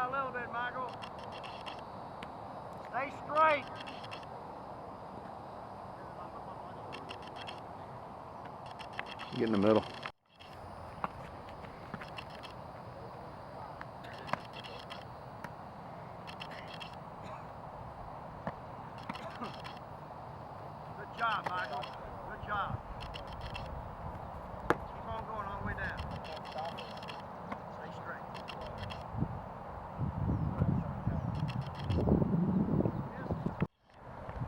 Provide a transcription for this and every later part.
out a little bit, Michael. Stay straight. Get in the middle. Good job, Michael. Good job. Keep on going all the way down. Stay straight.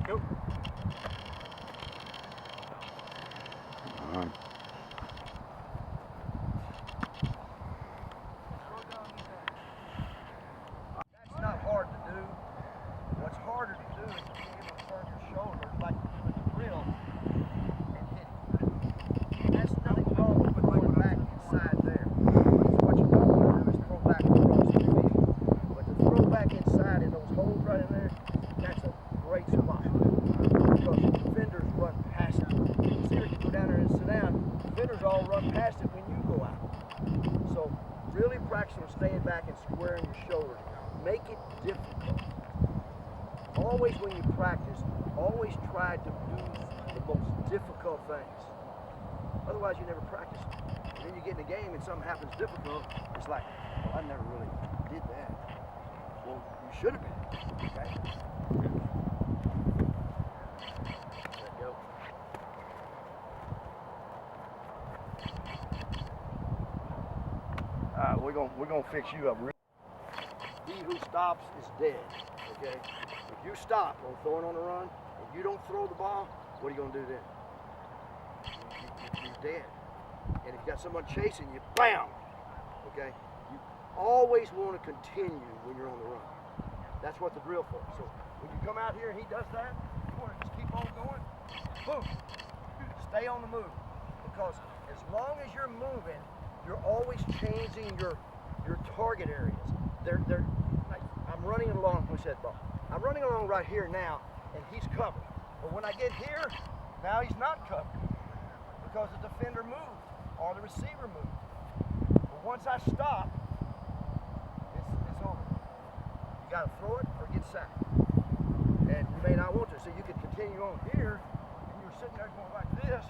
Go. That's not hard to do. What's harder to do is to be able to turn your shoulders like you do with the drill and hit it. That's nothing wrong with going back inside there. What you don't want to do is throw back across the field. But to throw back inside in those holes right in there, that's a great spot. Because defenders run past it. See, if you go down there and sit down, defenders all run past it when you go out. So really practice on staying back and squaring your shoulders. Make it difficult. Always when you practice, always try to do the most difficult things. Otherwise you never practice. And then you get in the game and something happens difficult, it's like, well, I never really did that. Well, you should have been, okay? Let go. All right, we're gonna fix you up. He who stops is dead, okay? If you stop on throwing on the run, and you don't throw the ball, what are you gonna do then? You're dead. And if you got someone chasing you, bam! Okay? You always want to continue when you're on the run. That's what the drill for. So when you come out here and he does that, you want to just keep on going. Boom! Stay on the move. Because as long as you're moving, you're always changing your target areas. They're like, I'm running along, who said ball? I'm running along right here now, and he's covered. But when I get here, now he's not covered because the defender moved or the receiver moved. But once I stop, it's over. You got to throw it or get sacked. And you may not want to, so you could continue on here, and you're sitting there going like this,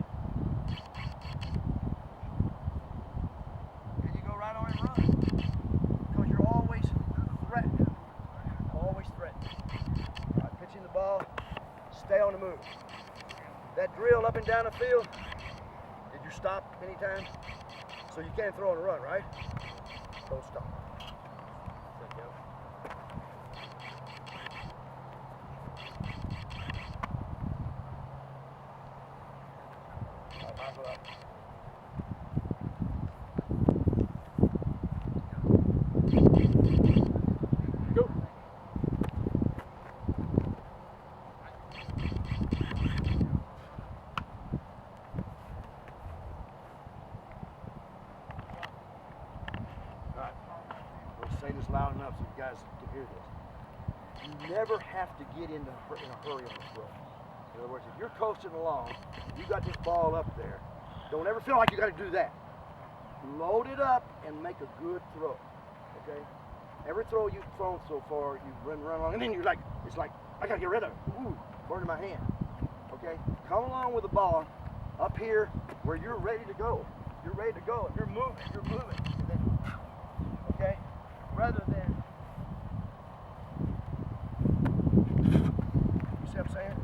and you go right on and run. Because you're always threatened. Always threatened. All right, pitching the ball, stay on the move. That drill up and down the field, did you stop anytime? So you can't throw and run, right? Don't stop. Let go. All right, Michael up. Go. Alright, let's say this loud enough so you guys can hear this. You never have to get in a hurry on the throw. In other words, if you're coasting along, you got this ball up there, don't ever feel like you got to do that. Load it up and make a good throw, okay? Every throw you've thrown so far, you run along, and then you're like, it's like, I got to get rid of it. Ooh, burning my hand, okay? Come along with the ball up here where you're ready to go. You're ready to go. If you're moving, and then, okay? Rather than, you see what I'm saying?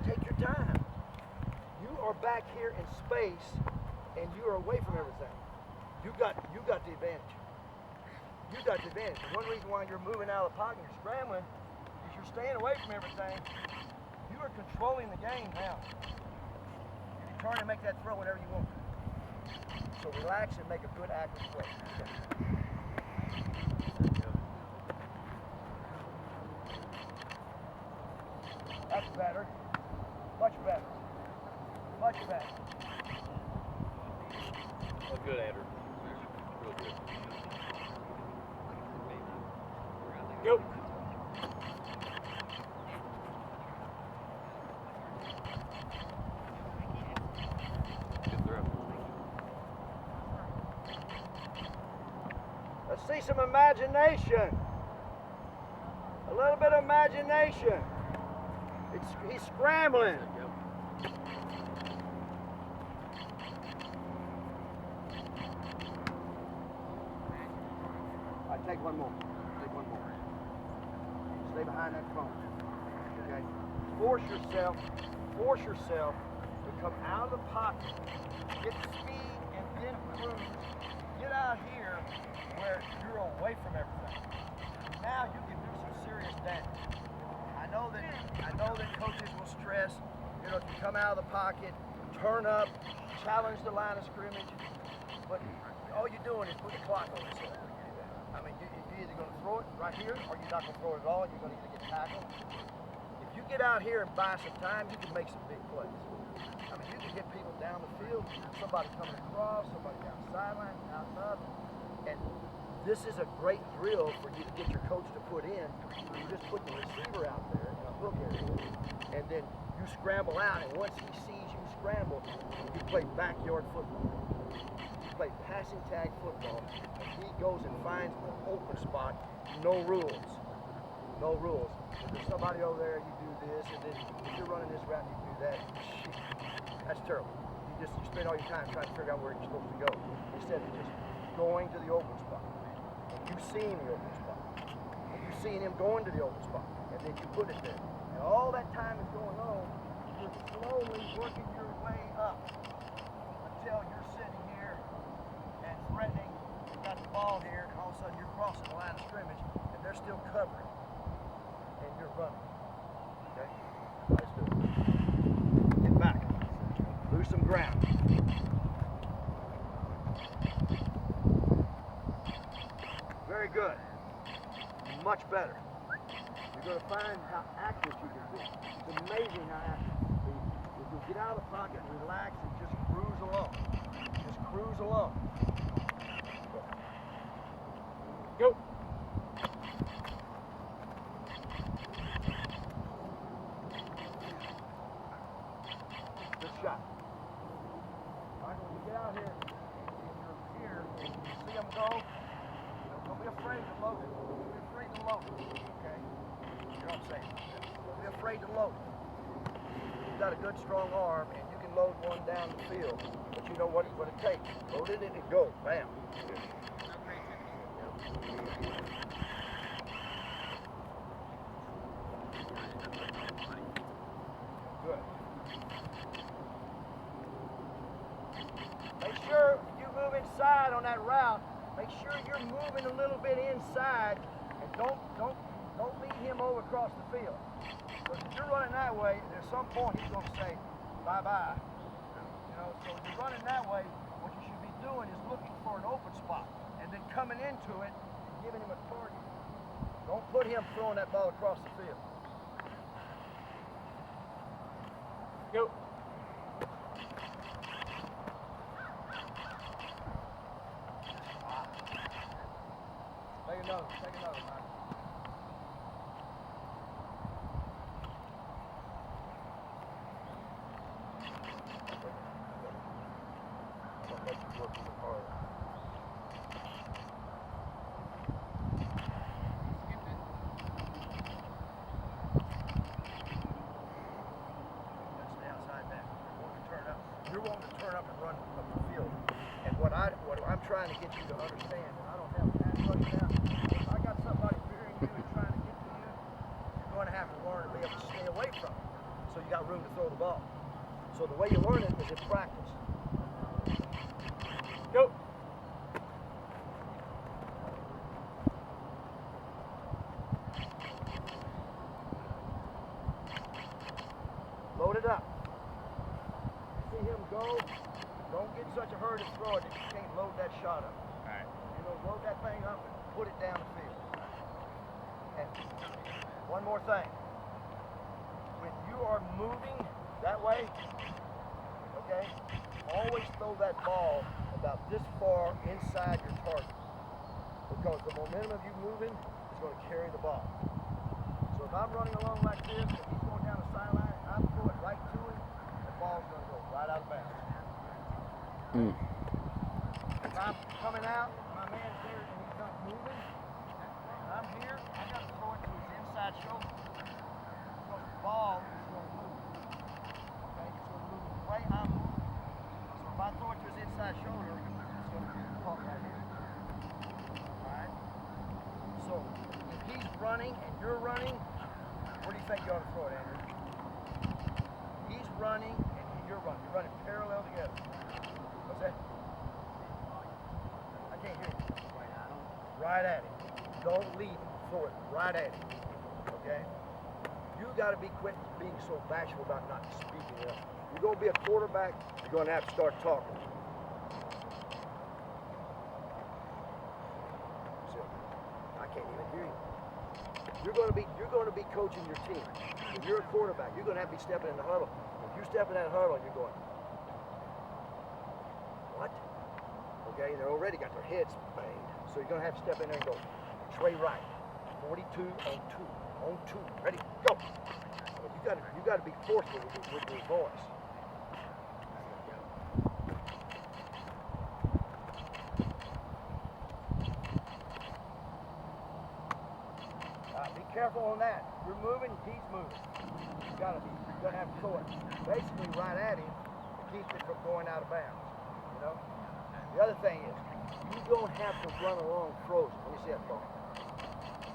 Take your time. You are back here in space, and you are away from everything. You got the advantage. You got the advantage. And one reason why you're moving out of the pocket and you're scrambling is you're staying away from everything. You are controlling the game now. You can turn and make that throw whenever you want. So relax and make a good accurate throw. That's better. Much better. Much better. Oh, good, Andrew. Real good. Go. Good throw. Let's see some imagination. A little bit of imagination. He's scrambling. All right, take one more. Take one more. Stay behind that phone. Okay. Force yourself to come out of the pocket, get speed, and then cruise. Get out here where you're away from everything. Now you can do some serious damage. I know that coaches will stress, you know, if you come out of the pocket, turn up, challenge the line of scrimmage, but all you're doing is putting a clock on yourself. I mean, you're either going to throw it right here, or you're not going to throw it at all, and you're going to either get tackled. If you get out here and buy some time, you can make some big plays. I mean, you can hit people down the field, somebody coming across, somebody down the sideline, out and up. And this is a great drill for you to get your coach to put in. You just put the receiver out there in a hook area, and then you scramble out, and once he sees you scramble, you play backyard football. You play passing tag football, and he goes and finds an open spot, no rules. No rules. If there's somebody over there, you do this, and then if you're running this route, you do that. That's terrible. You spend all your time trying to figure out where you're supposed to go, instead of just going to the open spot. And you've seen the open spot. And you've seen him going to the open spot, and then you put it there. And all that time is going on, you're slowly working your way up until you're sitting here and threatening. You've got the ball here, and all of a sudden you're crossing the line of scrimmage, and they're still covering. And you're running. Okay? Let's do it. Get back. Lose some ground. Very good. Much better. You're going to find how active you can be. It's amazing how active you can be. If you get out of the pocket, relax, and just cruise along. Just cruise along. Go. Good shot. All right, when you get out here and you're here and you see them go, don't be afraid to load it. Don't be afraid to load it. Okay? You know what I'm saying? Don't be afraid to load it. You've got a good, strong arm, and you can load one down the field, but you know what it takes. Load it and go. Bam. Good. Make sure you move inside on that route. Make sure you're moving a little bit inside, and don't lead him over across the field. Because if you're running that way, at some point he's going to say bye-bye. You know, so if you're running that way, what you should be doing is looking for an open spot, and then coming into it and giving him a target. Don't put him throwing that ball across the field. Go. Take another, man. I'm gonna make you work even harder. Stay outside that. You're wanting to turn up and run up the field. And what I'm trying to get you to understand, and I don't have that right now. If I got somebody fearing you and trying to get to you, you're going to have to learn to be able to stay away from it. So you got room to throw the ball. So the way you learn it is in practice. Go. Load it up. See him go. Don't get in such a hurry to throw it that you can't load that shot up. All right. You know, load that thing up and put it down the field. And one more thing. When you are moving that way, okay, always throw that ball about this far inside your target. Because the momentum of you moving is going to carry the ball. So if I'm running along like this and he's going down the sideline, I'm throwing right to him, the ball's going to go right out of bounds. If I'm coming out, my man's there, and he's moving, and I'm here, I got to throw it to his inside shoulder. Because the ball is going to move. Okay, it's going to move the way I'm moving. So if I throw it to his inside shoulder, it's going to be caught right here. Alright? So if he's running and you're running, where do you think you ought to throw it, Andrew? He's running and you're running. You're running parallel together. What's that? I can't hear you. Right at him. Don't leave him. Throw it right at him. Okay? You got to be quit being so bashful about not speaking up. You're going to be a quarterback, you're going to have to start talking. So, I can't even hear you. You're going to be coaching your team. If you're a quarterback, you're going to have to be stepping in the huddle. If you step in that huddle, you're going, what? Okay, they're already got their heads banged. So you're going to have to step in there and go, Trey right, 42 on 2, ready, go. You got to be forceful with your voice. Be careful on that. You're moving, he's moving. You got to have to throw it basically right at him to keep it from going out of bounds. You know. The other thing is, you don't have to run along frozen. Let me see that ball.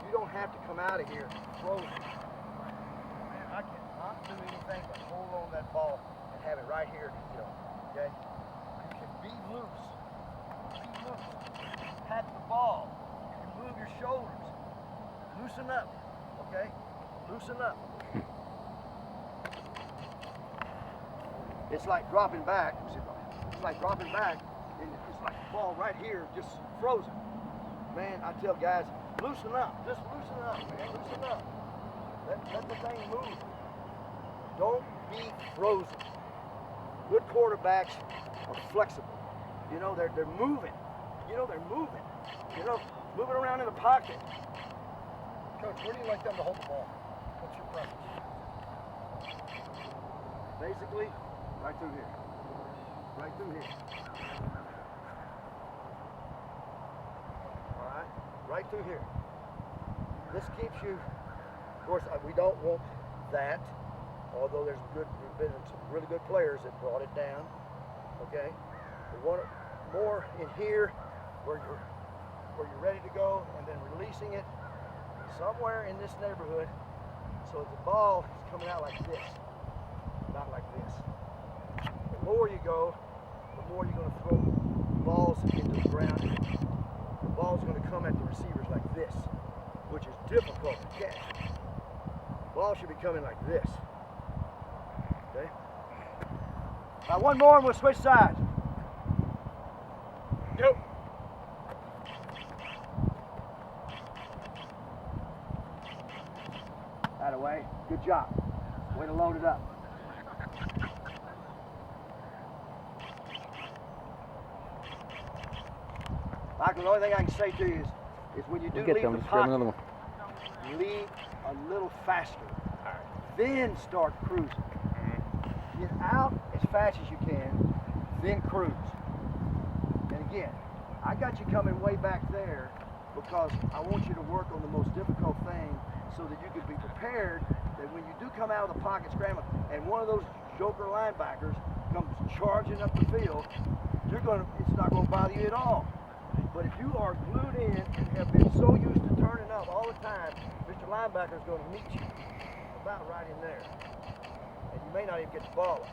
You don't have to come out of here frozen. Man, I cannot do anything but hold on that ball and have it right here to heel. Okay? You can be loose. Be loose. Pat the ball. You can move your shoulders. Loosen up. Okay? Loosen up. It's like dropping back. It's like dropping back. It's like the ball right here, just frozen. Man, I tell guys, loosen up. Just loosen up, man. Loosen up. Let the thing move. Don't be frozen. Good quarterbacks are flexible. You know, they're moving. You know, they're moving. You know, moving around in the pocket. Coach, where do you like them to hold the ball? What's your preference? Basically, right through here. Right through here. All right? Right through here. This keeps you, of course, we don't want that, although there's been some really good players that brought it down. Okay? We want it more in here where you're ready to go, and then releasing it somewhere in this neighborhood so the ball is coming out like this, not like this. The lower you go, the more you're going to throw balls into the ground. The ball's going to come at the receivers like this, which is difficult to catch. The ball should be coming like this. Okay? Now one more and we'll switch sides. Go. That away. Good job. Way to load it up. Michael, the only thing I can say to you is when you do leave the pocket, leave a little faster. Then start cruising. Get out as fast as you can, then cruise. And again, I got you coming way back there because I want you to work on the most difficult thing so that you can be prepared that when you do come out of the pocket scrambling and one of those joker linebackers comes charging up the field, it's not going to bother you at all. But if you are glued in and have been so used to turning up all the time, Mr. Linebacker is going to meet you about right in there. And you may not even get the ball off.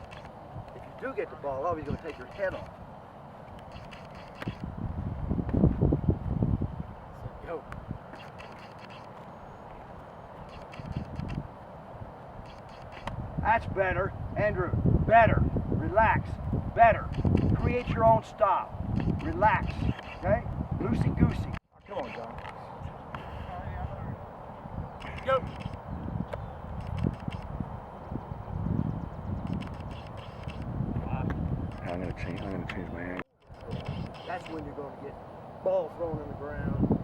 If you do get the ball off, he's going to take your head off. So go. That's better. Andrew, better. Relax. Better. Create your own style. Relax. Okay? Loosey-goosey. Come on, John. Go. I'm gonna change my angle. That's when you're going to get ball thrown on the ground.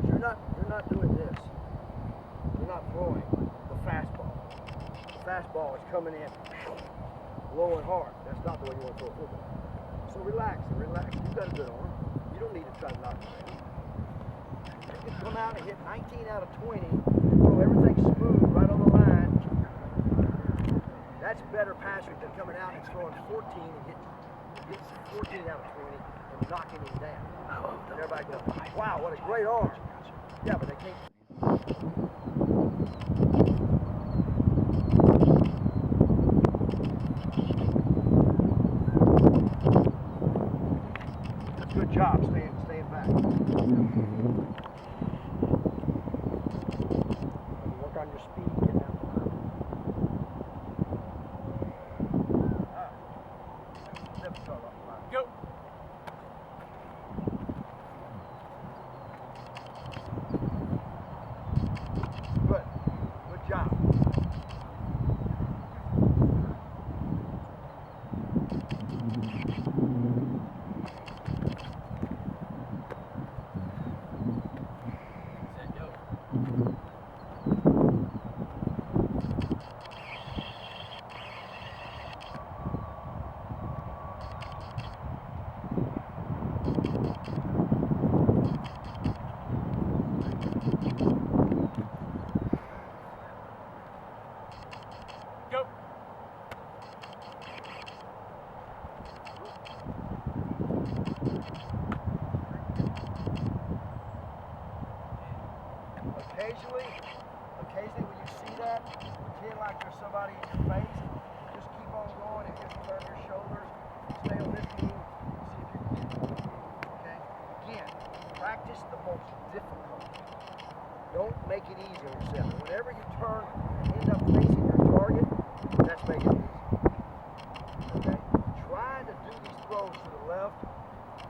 You're not doing this. You're not throwing the fastball. The fastball is coming in low and hard. That's not the way you want to throw football. So relax. You've got a good arm. You don't need to try to knock it down. come out and hit 19 out of 20, throw everything smooth right on the line, that's better passing than coming out and throwing 14 and hitting 14 out of 20 and knocking him down. And everybody goes, wow, what a great arm. Yeah, but they can't. Good job staying back. Work on your speed, getting out the line. Difficult off the line. Go. Good. Good job. Go. Occasionally when you see that, pretend like there's somebody in your face, just keep on going and just turn your shoulders, stay on this beam, see if you can get it. Okay? Again, practice the most difficult. Don't make it easy on yourself. Whenever you turn and end up facing your target, that's making it easy. Okay? Try to do these throws to the left,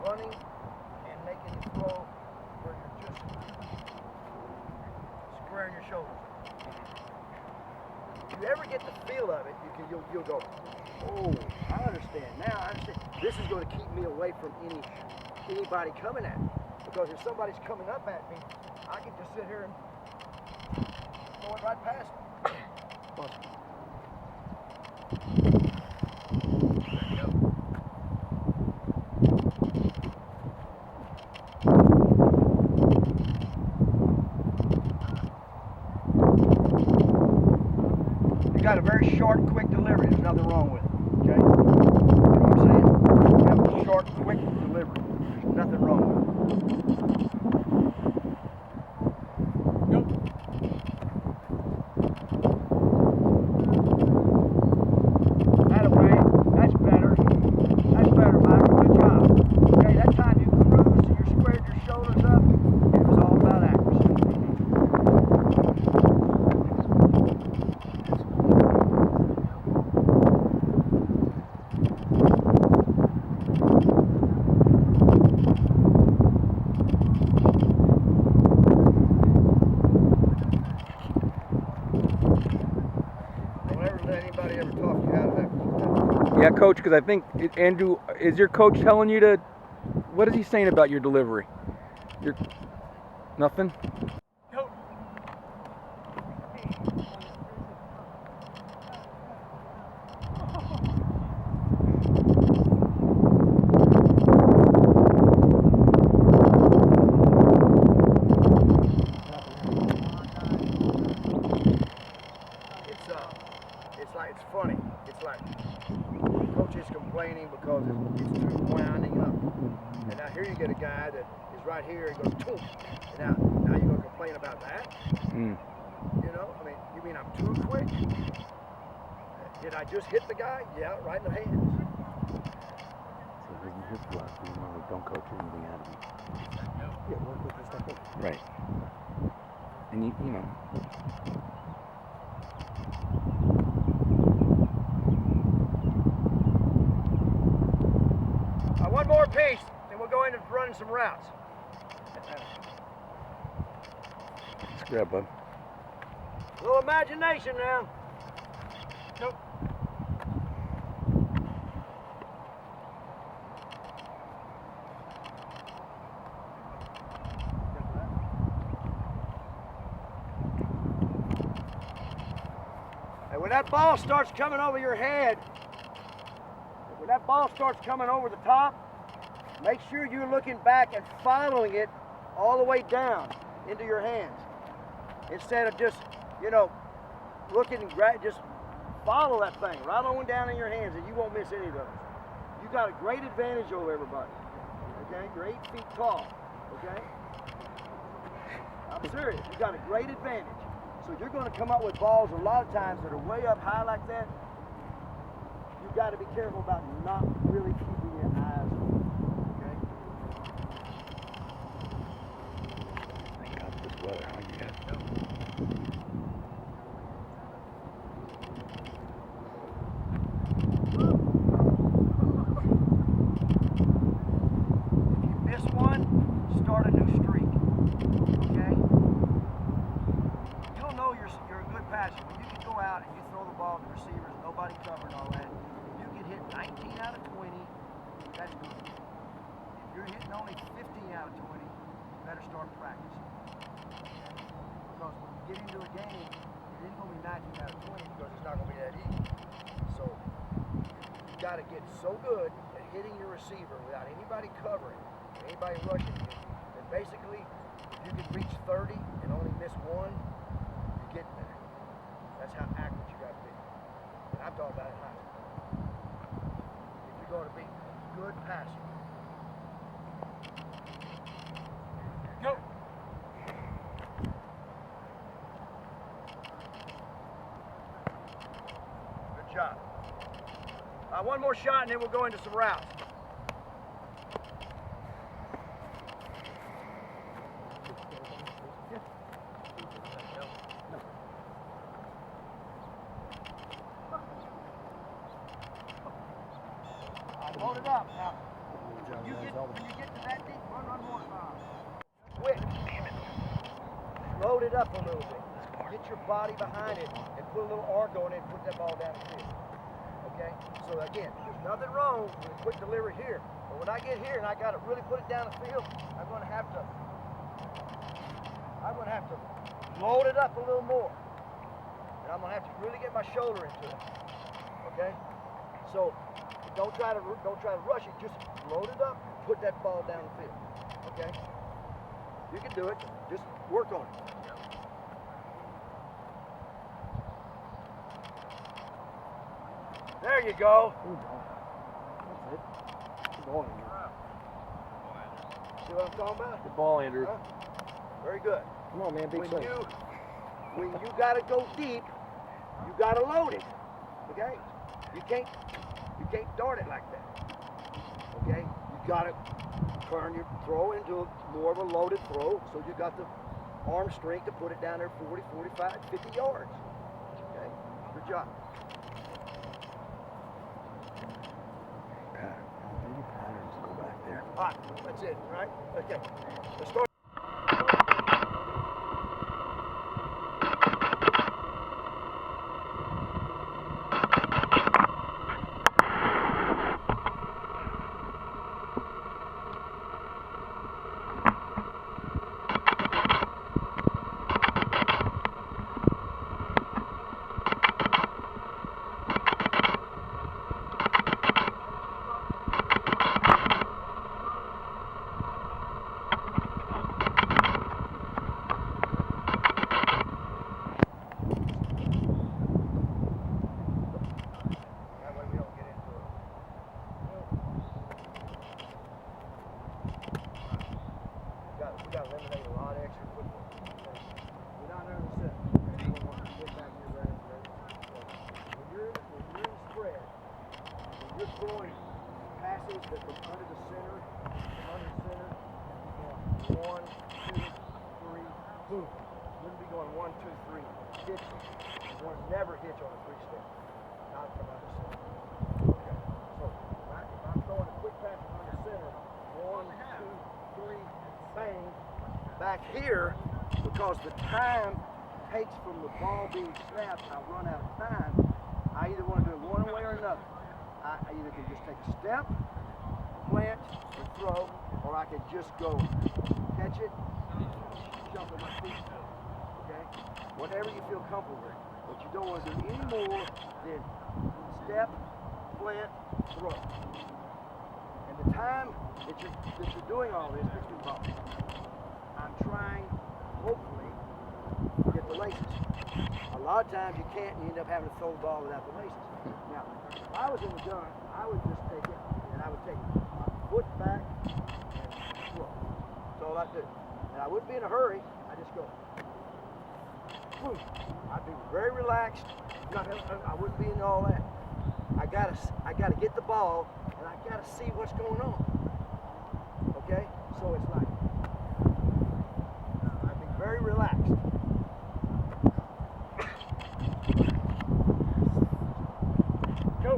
running and making the throw where you're just squaring your shoulders. If you ever get the feel of it, you'll go, oh, I understand. Now I understand. This is going to keep me away from anybody coming at me. Because if somebody's coming up at me, I can just sit here and throw it right past them. You got a very short, quick delivery. There's nothing wrong with it. Okay? You know what I'm saying? You have a short, quick delivery. There's nothing wrong with it. Go. That way. That's better. That's better, Michael. Good job. Okay, that time you cruised and you squared your shoulders up, it was all about accuracy. Anybody ever talk you out of that? Yeah, coach, because I think, Andrew, is your coach telling you to, what is he saying about your delivery? Nothing? Go. It's funny. It's like coach is complaining because it's too winding up. And now here you get a guy that is right here and goes, boom. And now you're going to complain about that? Mm. You know, I mean, you mean I'm too quick? Did I just hit the guy? Yeah, right in the hands. So this is his block. You know, don't coach anything out of him. Yeah, work with this stuff. Right. And you know. One more piece, then we'll go in and run some routes. Let's grab, bud. A little imagination now. Nope. And when that ball starts coming over your head, when that ball starts coming over the top, make sure you're looking back and following it all the way down. into your hands. Instead of just, looking and just follow that thing right on down in your hands, and you won't miss any of those. You got a great advantage over everybody. Okay? You're 8 feet tall. Okay? I'm serious. You got a great advantage. So you're going to come up with balls a lot of times that are way up high like that. You've got to be careful about not really keeping your eyes open. Okay? Thank God for this weather. How you guys? If you miss one, start a new streak. Okay? You'll know you're a good passer when you can go out and you throw the ball to receivers, nobody covering all that. You can hit 19 out of 20. That's good. If you're hitting only 15 out of 20, you better start practicing. Because when you get into a game, it ain't going to be 19 out of 20 because it's not going to be that easy. So you got to get so good at hitting your receiver without anybody covering, anybody rushing you, that basically if you can reach 30 and only miss one, you're getting there. That's how accurate you got to be. And I'm talking about in high school. If you're going to be a good passer. Go. Good job. One more shot and then we'll go into some routes. Load it up now. When you get to that deep, run more. Quick. Load it up a little bit. Get your body behind it and put a little arc on it and put that ball down the field. Okay? So again, there's nothing wrong with a quick delivery here. But when I get here and I got to really put it down the field, I'm going to have to load it up a little more. And I'm going to have to really get my shoulder into it. Okay? So don't try to rush it. Just load it up and put that ball down the field. Okay? You can do it. Just work on it. There you go. That's it. Good ball, Andrew. See what I'm talking about? Good ball, Andrew. Huh? Very good. Come on, man. Big When swing. you gotta go deep, you gotta load it. Okay? You can't dart it like that. Okay? You gotta turn your throw into more of a loaded throw, so you got the arm strength to put it down there 40, 45, 50 yards. Okay? Good job. Maybe patterns go back there. All right, that's it, right? Okay. Let's start. We got to eliminate a lot of extra football. Get down there and sit. Get back here, ready. When you're in spread, when you're throwing passes that from under the center, you're going 1, 2, 3, boom. You wouldn't be going 1, 2, 3, hitch. You want to never hitch on a 3-step. Not from under center. Okay. So if I'm throwing a quick pass from under center, 1, 2, 3, bang, back here, because the time takes from the ball being snapped, I run out of time. I either want to do it one way or another. I either can just take a step, plant, and throw, or I can just go catch it, jump with my feet. Okay? Whatever you feel comfortable with. But you don't want to do any more than step, plant, throw. And the time that you're doing all this, I'm trying laces. A lot of times you can't, and you end up having to throw the ball without the laces. Now, if I was in the gun, I would just take it, and I would take my foot back and throw. That's all I do. And I wouldn't be in a hurry. I just go. Boom. I'd be very relaxed. I wouldn't be in all that. I gotta get the ball, and I gotta see what's going on. Okay? So it's like I'd be very relaxed. Go.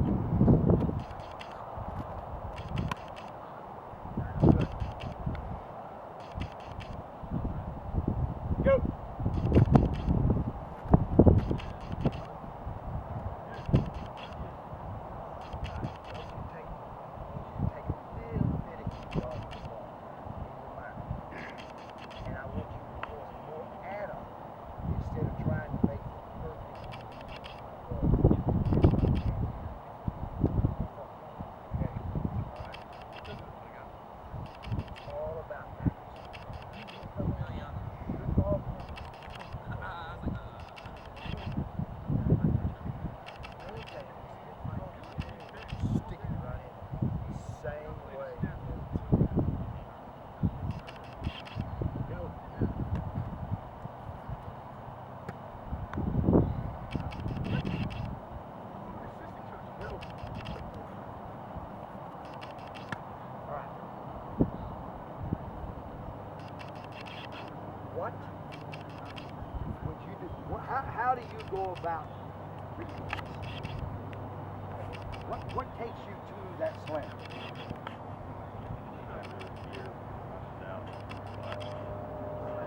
Good. Go. What would you do? How do you go about reaching this? What takes you to that slam?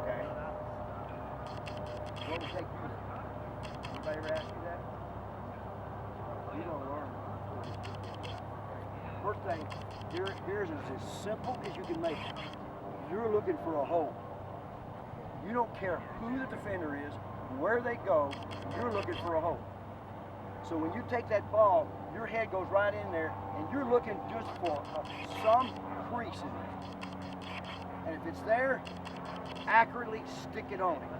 Okay. What would take you there? Anybody ever ask you that? You're going to learn. First thing, here's as simple as you can make it. You're looking for a hole. You don't care who the defender is, where they go, you're looking for a hole. So when you take that ball, your head goes right in there, and you're looking just for some crease in there. And if it's there, accurately stick it on it.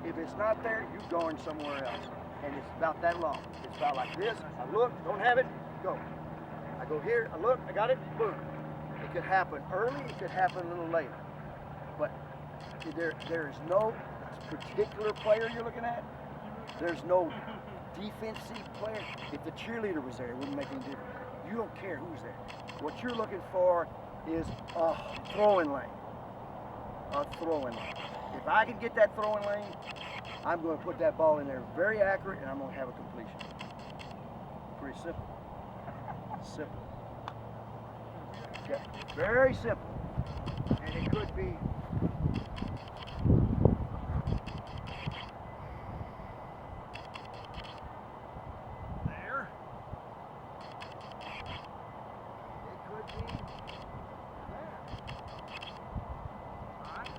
If it's not there, you're going somewhere else. And it's about that long. It's about like this. I look, don't have it, go. I go here, I look, I got it, boom. It could happen early, it could happen a little later. But there is no particular player you're looking at. There's no defensive player. If the cheerleader was there, it wouldn't make any difference. You don't care who's there. What you're looking for is a throwing lane. A throwing lane. If I can get that throwing lane, I'm going to put that ball in there very accurate, and I'm going to have a completion. Pretty simple. Simple. Okay. Very simple. And it could be there. It could be there. Alright?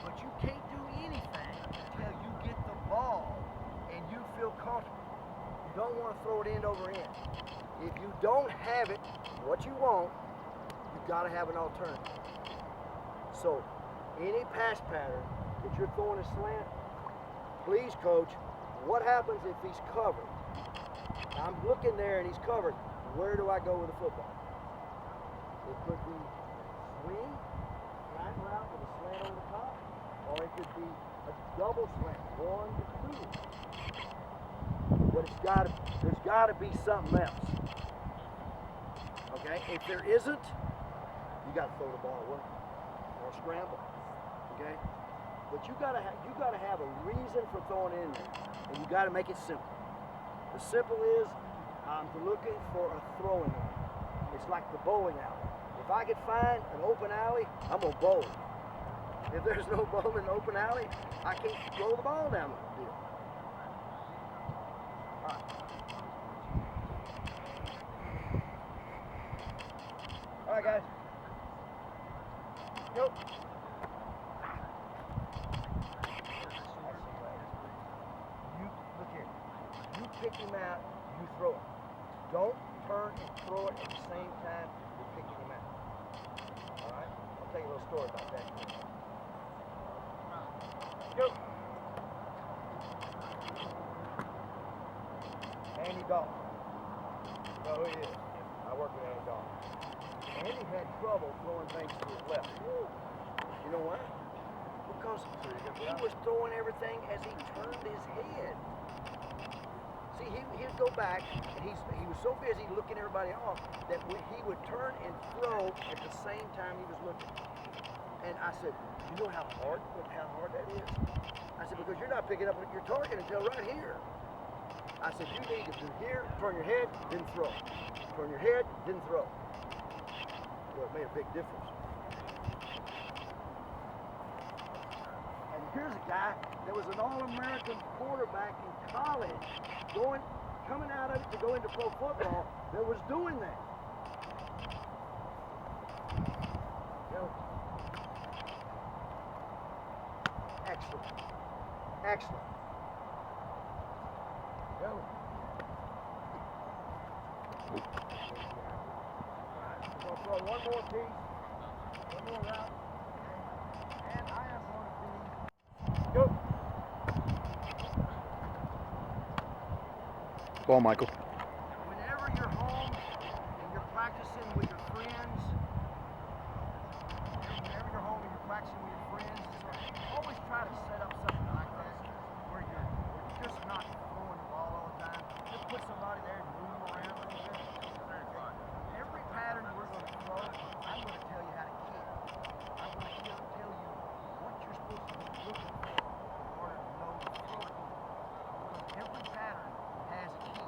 But you can't do anything until you get the ball and you feel comfortable. You don't want to throw it end over end. If you don't have it, what you want, you've got to have an alternative. So, any pass pattern that you're throwing a slant, please, coach, what happens if he's covered? I'm looking there and he's covered. Where do I go with the football? It could be swing, flat route with a slant on the top, or it could be a double slant, 1 to 2. But there's got to be something else. Okay? If there isn't, you got to throw the ball away or scramble. Okay? But you got to have a reason for throwing it in there, and you got to make it simple. The simple is I'm looking for a throwing lane. It's like the bowling alley. If I could find an open alley, I'm gonna bowl. If there's no bowl in the open alley, I can't throw the ball down the field. All right. All right, guys. Go. You look here. You pick him out. You throw it. Don't turn and throw it at the same time you're picking him out. All right. I'll tell you a little story about that. Go. Dalton. You know who he is? I work with Andy Dalton. Andy had trouble throwing things to his left. You know why? Because he was throwing everything as he turned his head. See, he'd go back, and he was so busy looking everybody off that he would turn and throw at the same time he was looking. And I said, you know how hard that is? I said, because you're not picking up your target until right here. I said, you need to do here, turn your head, then throw. Turn your head, then throw. Well, it made a big difference. And here's a guy that was an All-American quarterback in college, coming out of it to go into pro football, that was doing that. Go. Excellent. Excellent. Go. We'll throw one more piece, one more route, and I am going to be go. Ball, Michael. Whenever you're home and you're practicing with your friends, always try to set up something like that where you're just not throwing the ball all the time. Just put somebody there and move them around a little bit. Every pattern we're going to throw, I'm going to tell you how to kick. I'm going to tell you what you're supposed to be looking for in order to know the throw. Because every pattern has a key.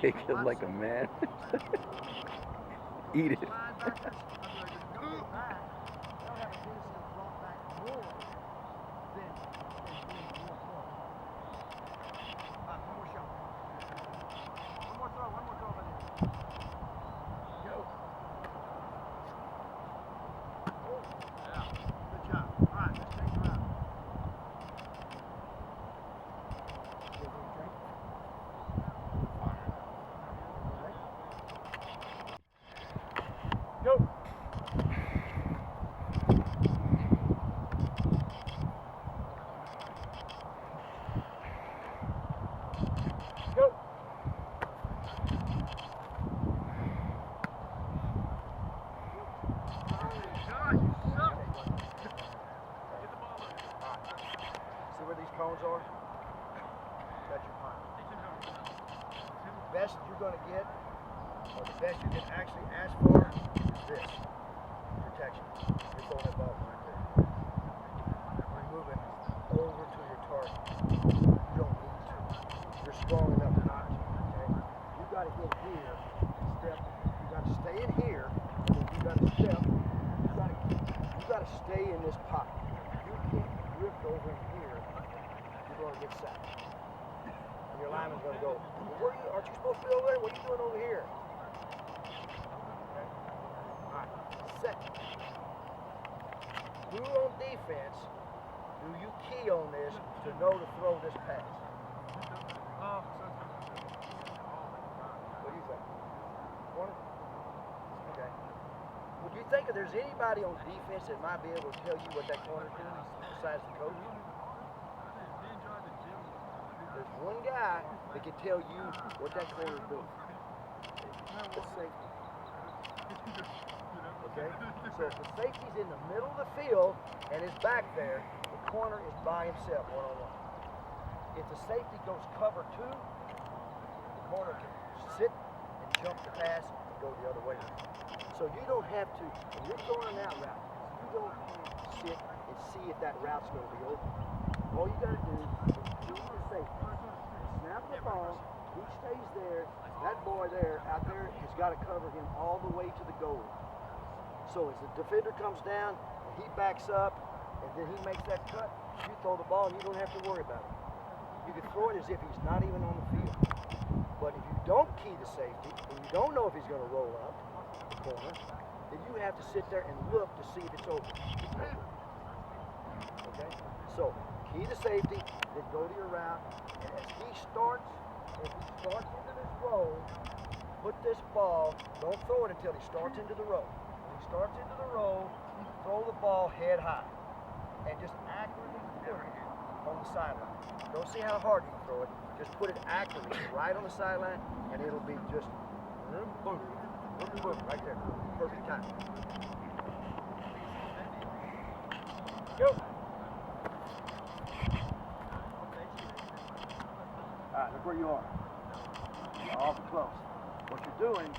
Take it like a man. Eat it. Cones are, that's your punt. The best you're going to get, or the best you can actually ask for, is this, protection. You're throwing that ball right there. You're moving over to your target. You don't need to. You're strong enough not to, okay? You've got to get here, step, you've got to stay in here, and then you've got to step, you've got to stay in this pocket. You can't drift over in here. You're going to get sacked. And your lineman's going to go, well, aren't you supposed to be over there? What are you doing over here? Okay. All right. Second, who on defense do you key on this to know to throw this pass? What do you think? Corner? Okay. Well, do you think if there's anybody on defense that might be able to tell you what that corner's doing besides the coach? There's one guy that can tell you what that corner's doing. The safety. Okay? So if the safety's in the middle of the field and is back there, the corner is by himself, one-on-one. If the safety goes cover two, the corner can sit and jump the pass and go the other way. So you don't have to, when you're throwing an out route, you don't have to sit and see if that route's going to be open. All you got to do is shoot your safety, snap the ball, he stays there, that boy there, out there, has got to cover him all the way to the goal. So as the defender comes down, he backs up, and then he makes that cut, you throw the ball and you don't have to worry about it. You can throw it as if he's not even on the field. But if you don't key the safety, and you don't know if he's going to roll up the corner, then you have to sit there and look to see if it's open. Okay? So, key the safety, then go to your route, and as he starts, if he starts into this roll, put this ball, don't throw it until he starts into the roll. When he starts into the roll, throw the ball head high, and just accurately put it on the sideline. Don't see how hard you can throw it. Just put it accurately right on the sideline, and it'll be just boom, boom, boom, right there. Perfect time. Go. All right, look where you are. You're awful close. What you're doing is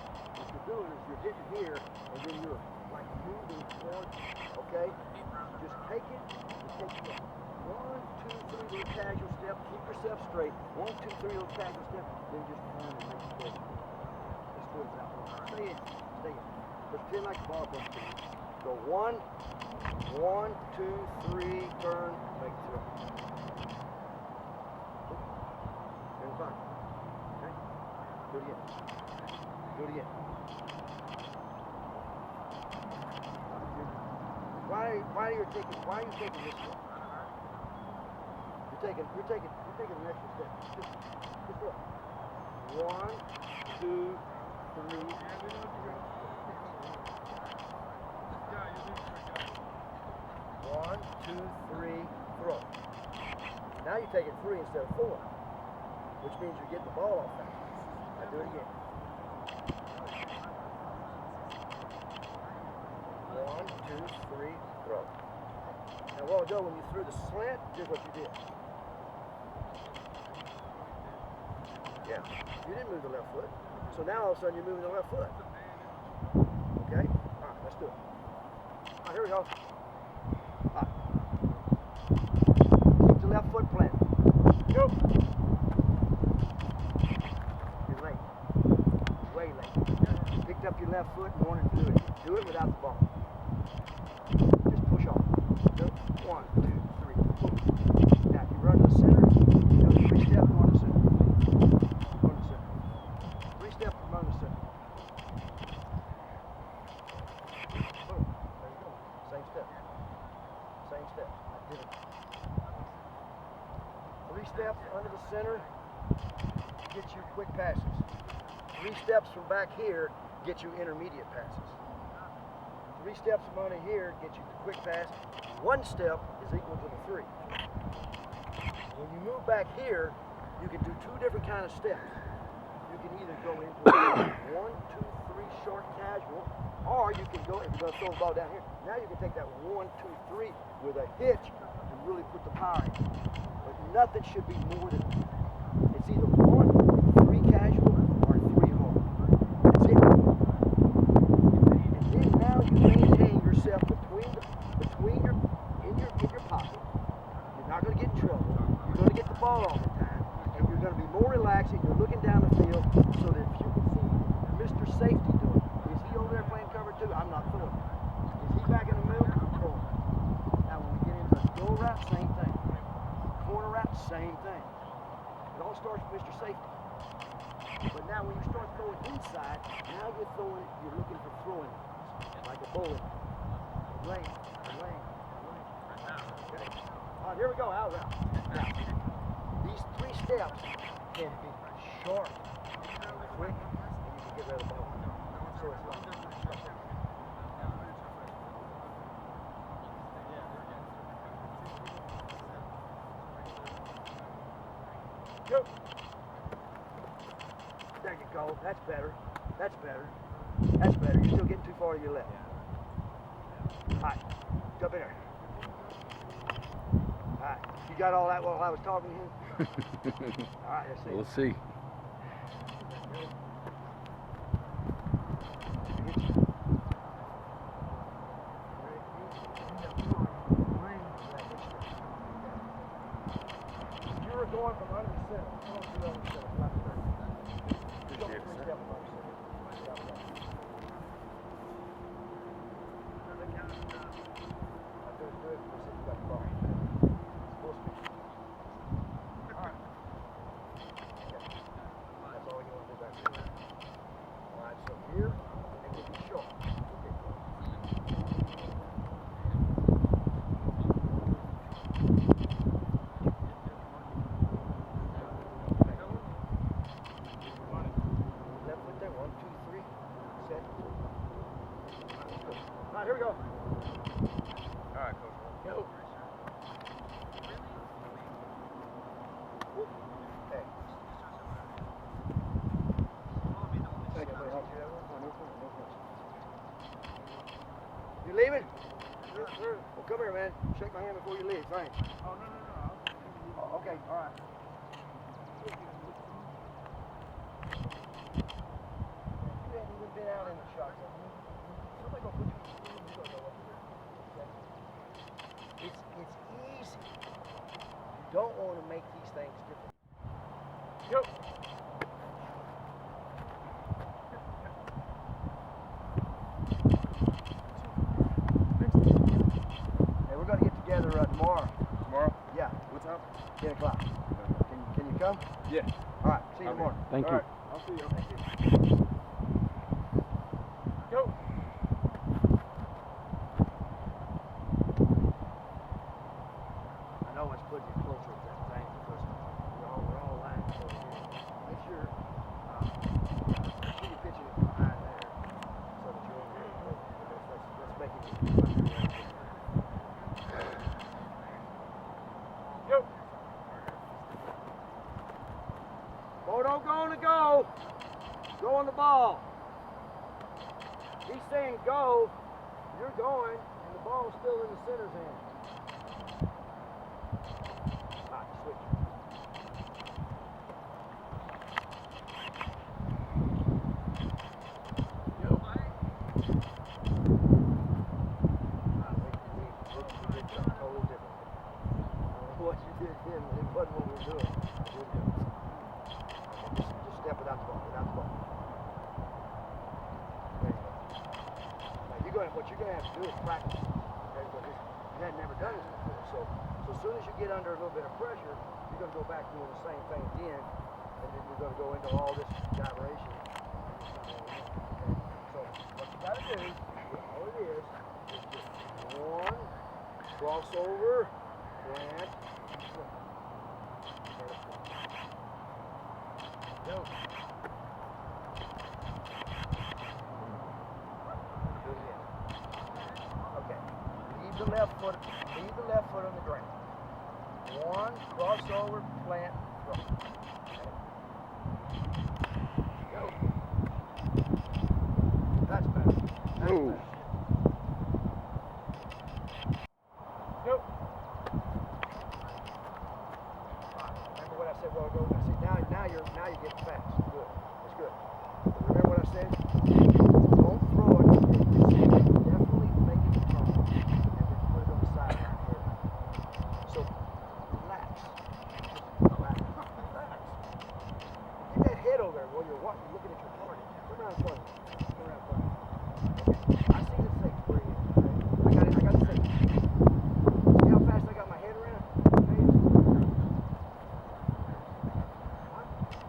you're hitting here, and then you're like moving towards, okay? Just take it, just take it. 1, 2, 3 little casual step, keep yourself straight. 1, 2, 3 little casual step, then just turn and make it good. Let's do it that way. Stay in, stay in. Pretend like the ball goes through. Go 1, 2, 3, turn, make it through. And fine. Okay? Do it again. Do it again. Why are you taking this step? You're taking an extra step. Just look. 1, 2, 3. 1, 2, 3, throw. Now you're taking 3 instead of 4, which means you're getting the ball off fast. Now do it again. 1, 2, 3, throw. Now a while ago when you threw the slant, here's what you did. Yeah, you didn't move the left foot. So now all of a sudden you're moving the left foot. Okay? All right, let's do it. All right, here we go. All right. Keep the left foot planted. Go. You're late. Way late. You picked up your left foot and wanted to do it. Do it without the ball. Just push off. Go. 1, 2, 3, boom. Now, if you run to the center, you go 3 steps, go to the center. Go to the center. 3 steps, run to the center. Boom. There you go. Same step. Same step. I did it. 3 steps under the center, get you quick passes. 3 steps from back here, get you intermediate passes. 3 steps from under here, get you the quick pass. 1 step is equal to the 3. When you move back here, you can do 2 different kind of steps. You can either go into a 1, 2, 3 short casual, or you can go, if you're going to throw the ball down here, now you can take that 1, 2, 3 with a hitch to really put the power in. But nothing should be more than, it's either 1, 3 casual, or 3 hard. That's it. And then now you maintain yourself in your pocket. You're not going to get in trouble. You're going to get the ball all the time. And you're going to be more relaxed and you're looking down the field so that if you can see Mr. Safety doing it. Is he over there playing cover 2? I'm not throwing it. Is he back in the middle? I'm throwing it. Now when we get into the go route, same thing. Corner route, same thing. It all starts with Mr. Safety. But now when you start throwing inside, now you're looking for throwing like a bullet. Lane. Okay. All right, here we go, out route. Now, these 3 steps can be short, quick, and you can get rid of the ball. So it's like, go. There you go. That's better. That's better. That's better. You're still getting too far to your left. All right. Jump in there. All right. You got all that while I was talking to you? All right. Let's see. We'll see. You were going from under the center. Appreciate it, sir. Here we go. All right, Coach. Go. Hey. Thank you, buddy. No problem. You leaving? Yes, sir. Well, come here, man. Shake my hand before you leave. Thanks. Oh, no. Oh, okay, all right. You haven't even been out in the shop. Somebody gonna put you in the room. You don't know what to do. It's easy. You don't want to make these things difficult. Go. Hey, we're gonna get together tomorrow. Tomorrow? Yeah, What time? 10 o'clock. Can you come? Yeah. All right, see you in the Okay. morning. Thank All you. right. I'll see you. Go. I know it's putting you closer to that thing because we're all lying over here. Make sure you pitch it behind there so that you're over here. Let's make it. Go. Moto going to go. Go on the ball. He's saying go. You're going, and the ball's still in the center's hand. All right, switch. Go. We did something totally different. What you did then, it wasn't what we were doing. Just step without the ball, without the ball. There you go. Now what you're going to have to do is practice. Okay, because you had never done this before. So as soon as you get under a little bit of pressure, you're going to go back doing the same thing again, and then you're going to go into all this gyration. Okay, so what you got to do, all it is just one, crossover, plant, swing. Go. Okay. Leave the left foot on the ground. One, crossover, plant, throw. Okay. Go. That's better. That's Ooh. better. Go. Remember what I said a while ago? I said now you're getting fast. Good. That's good. But remember what I said? Don't throw it. Definitely make it turn. And then put it on the side right here. So relax. Relax. Relax. Get that head over there while you're watching, looking at your target. Turn around front. Turn around front. Okay. I see the six where he is. Okay? I got the six. See how fast I got my head around?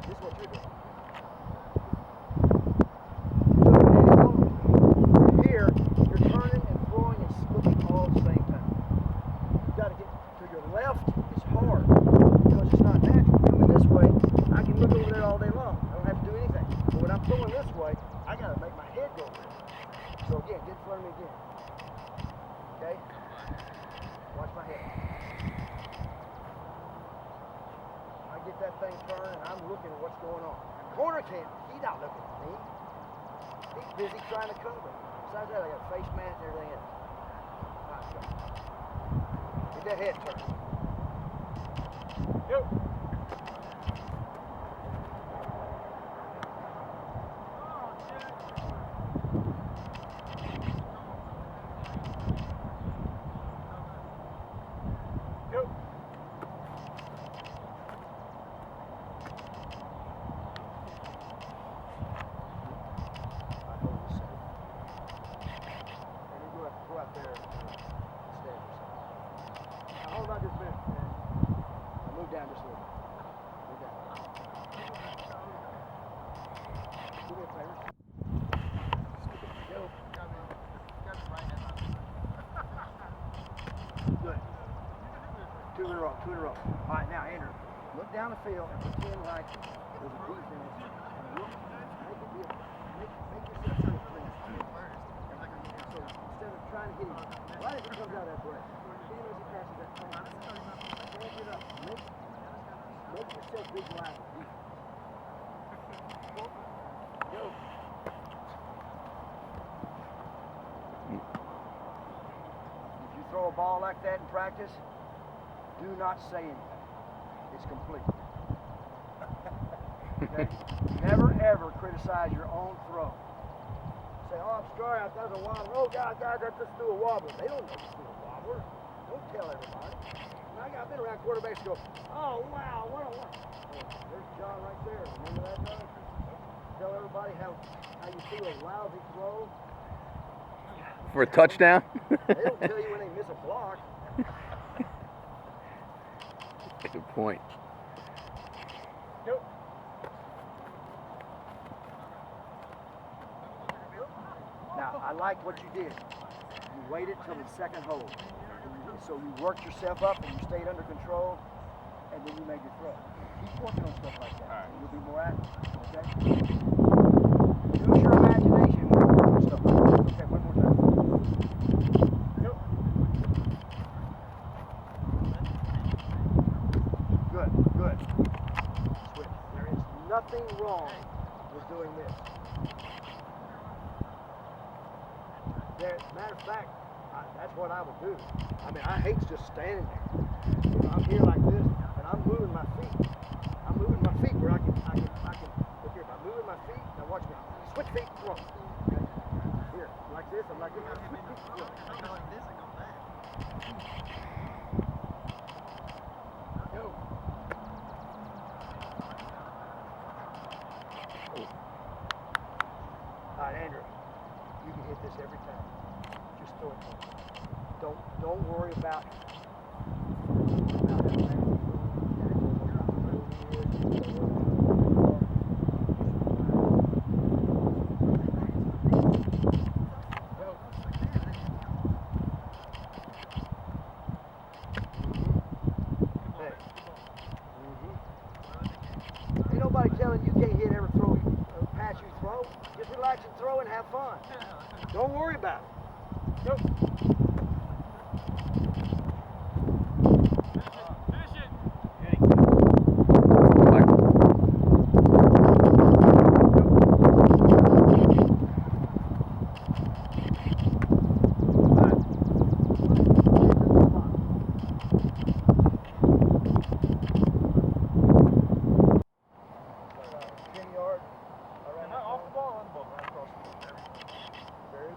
This is what you're doing. Here, you're turning and throwing and looking all at the same time. You got to get to your left. It's hard because it's not natural. Coming this way, I can look over there all day long. I don't have to do anything. But when I'm throwing this way, I got to make my head go over there. So again, get in front of me again. Okay? Watch my head. I get that thing turned and I'm looking at what's going on. Corner can't. He's not looking at me. He's busy trying to cover. Besides that, I got a face mask and everything else. All right, go. Get that head turned. Go. Go. in a row, 2 in a row. All right, now, Andrew, look down the field and pretend like there's a defense. And look, make yourself sure it's clean. So instead of trying to hit him, right as he comes out of that break, hit him as he passes that corner. Stand it up. Make yourself visualize the defense. Go. If you throw a ball like that in practice, do not say anything. It's complete. Okay? Never ever criticize your own throw. Say, oh, I'm sorry, that was a wobbler. Oh, God, I just threw a wobbler. They don't know you threw a wobbler. Don't tell everybody. I've been around quarterbacks go, oh, wow, what a one. There's John right there. Remember that, John? Tell everybody how you threw a lousy throw. For a touchdown? They don't tell you when they miss a block. Good point. Nope. Now, I like what you did. You waited till the second hold. So you worked yourself up and you stayed under control, and then you made your throw. Keep working on stuff like that. Right. You'll be more accurate. Okay? Use your imagination when you're doing stuff like that. Okay, one more time. Nope. Good. Switch. There is nothing wrong with doing this. Matter of fact, that's what I would do. I mean, I hate just standing there. You know, I'm here like this, and I'm moving my feet. I'm moving my feet where I can. Look here, I'm moving my feet. Now watch me. Switch feet, throw. Okay. Here, like this. I'm like this. Switch feet, throw. Go. All right, Andrew. You can hit this every time. Just throw it. Don't worry about how Ain't nobody telling you can't hit every pass you throw. Just relax and throw and have fun. Don't worry about it. Nope.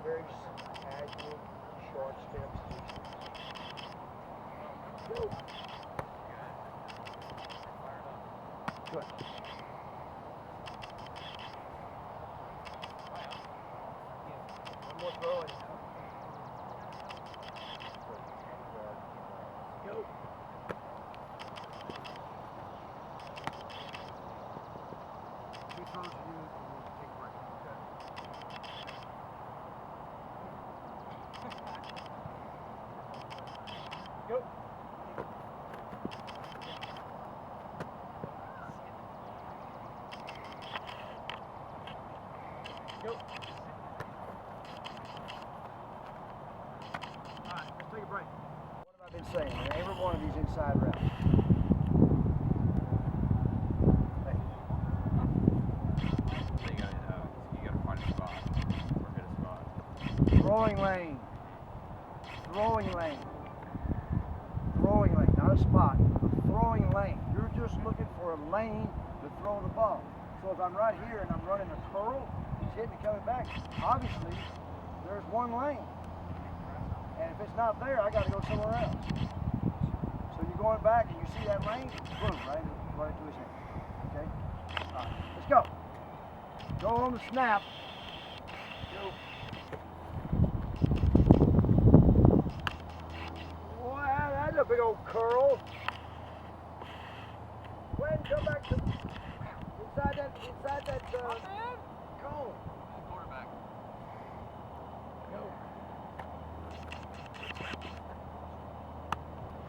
Very casual, short steps. Go. Good. One more throw. Go. Two throws to you, and we'll take a break. Go. Go. All right, let's take a break. What have I been saying in every one of these inside routes? You gotta find a spot or hit a spot. Throwing lane. Throwing lane. Throwing lane, not a spot. A throwing lane. You're just looking for a lane to throw the ball. So if I'm right here and I'm running a curl, he's hitting and coming back, obviously there's one lane. And if it's not there, I got to go somewhere else. So you're going back and you see that lane, boom, right into his hand. Okay? All right, let's go. Go on the snap. Go. Wow, that's a big old curl. Go ahead and come back to inside that cone. Quarterback. Go.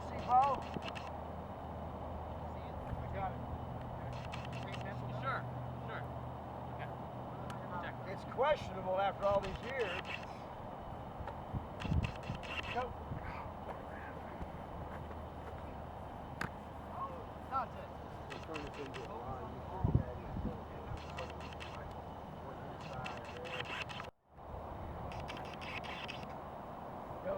See, Paul? questionable after all these years. Go. Nonsense. Go.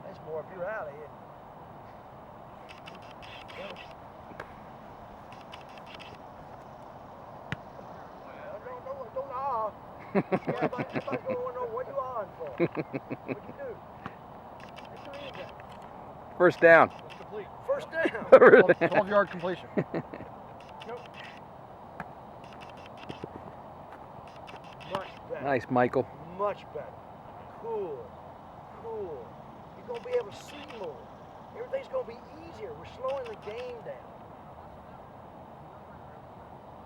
That's more up your alley. Don't ah. Everybody's going to know what you on for. What you do? What you anything? First down. It's complete. First down. 12-yard completion. Much better. Nice, Michael. Much better. Cool. Cool. You're going to be able to see more. Everything's going to be easier. We're slowing the game down.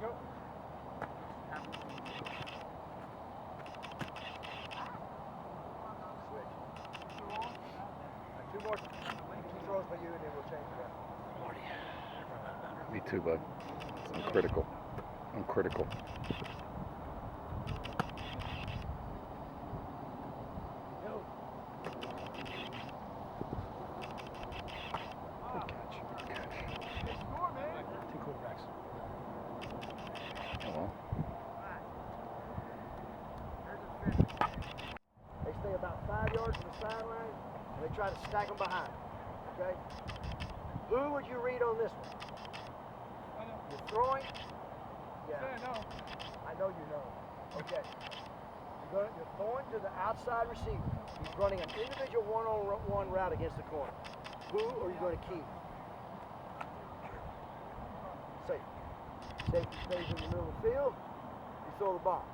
Go. Switch. Two more. Two throws by you, and then we'll change it up. Me too, bud. I'm critical. I'm critical. Go. Good catch. Good catch. Score, man. Two quarterbacks. Oh, well. They stay about 5 yards from the sideline, and they try to stack them behind. Okay? Who would you read on this one? You're throwing? Yeah. I know you know. Okay. You're throwing to the outside receiver. He's running an individual one-on-one route against the corner. Who are you going to keep? Safety. Safety stays in the middle of the field. You throw the ball.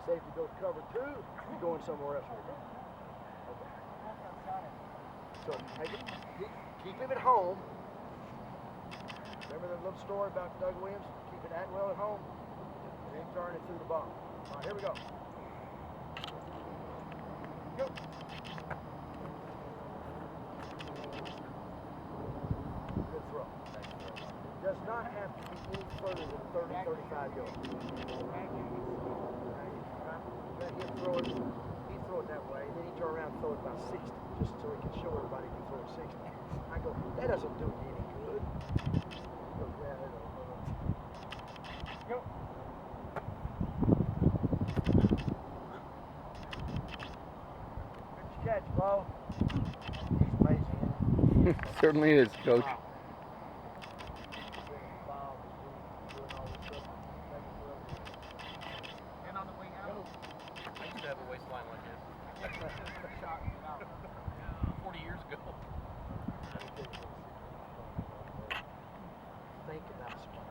Safety goes cover 2. You're going somewhere else with it. Okay. So take it. Keep him at home. Remember the little story about Doug Williams keeping Atwell at home? And then turning it through the ball. All right, here we go. Go. Good throw. It does not have to be any further than 30, 35 yards. He'd throw it that way, and then he'd turn around and throw it about 60, just so he can show everybody he can throw it 60. I go, that doesn't do me any good. He goes, yeah, that don't. Go. Good catch, Bo. He's amazing, isn't he? Certainly is, Coach. Wow. And on the way out. I used to have a waistline like this. Shot out. 40 years ago. Think about smart.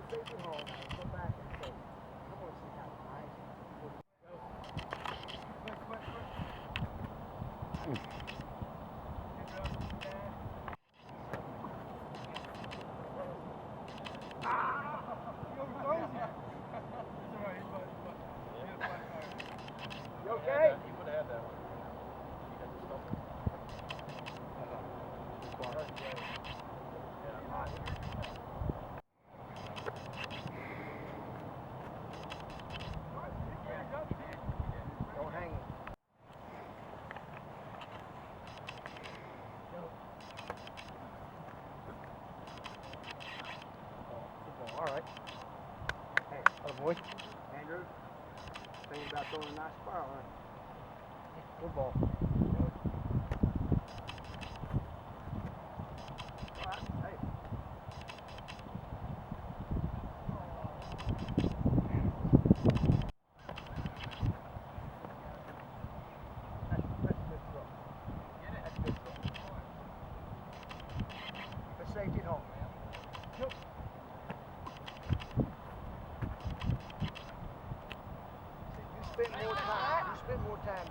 Take it home, go back and say, I want to see how nice You okay? He would have had that one. He had the stumble. Don't hang it. Football, all right. Hey, boy. Andrew, thinking about throwing a nice spiral, huh? Football. All right, hey. That's a good throw. That's a good throw. Put safety at home, man. Yep. You spend more time. You spend more time.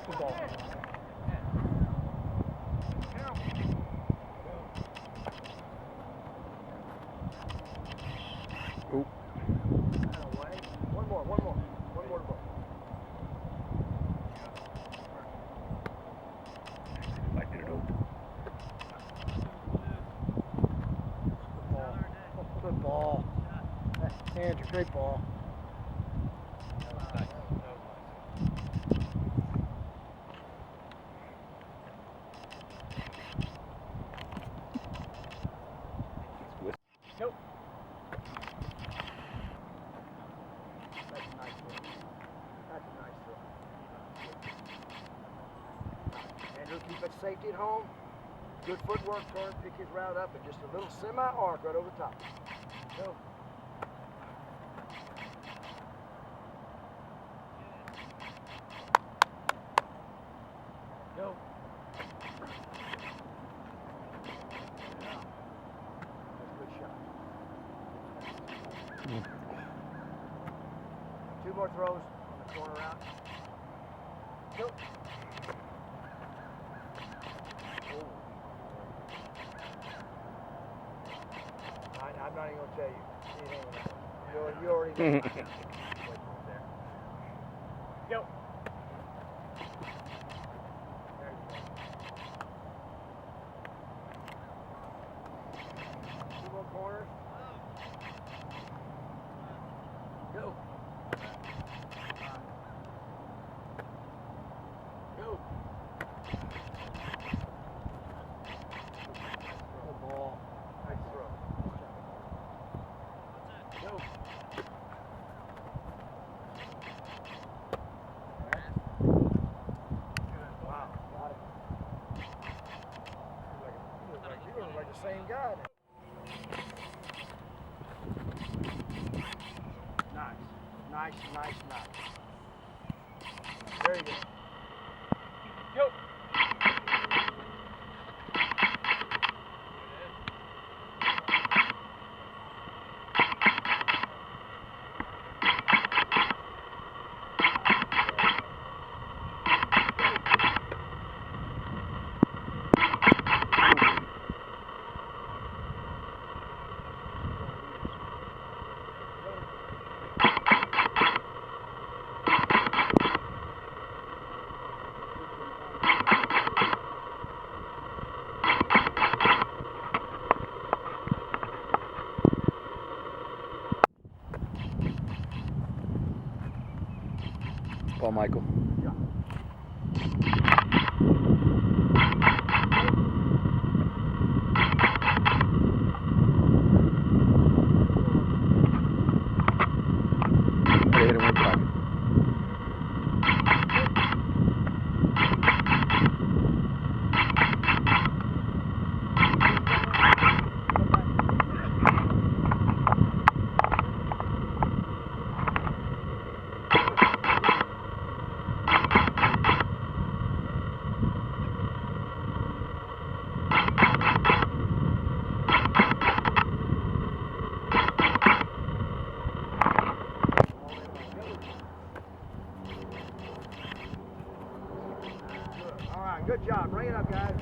Football. Oop. One ball. Andrew, great ball. Nope. That's a nice throw. That's a nice throw. Andrew, keep it safety at home. Good footwork, turn, pick his route up, and just a little semi-arc right over the top. Go. Go. That's a good shot. 2 more throws on the corner route. Go. I'm not even going to tell you anything on that one. You already know. There. Go. There you go. 2 more corners. Go. Go. Good ball. Nice throw. Go. Wow. Got it. You look like the same guy. Nice. Nice. Very good. Go. Ball, Michael. Hit him in the pocket. All right, good job. Bring it up, guys.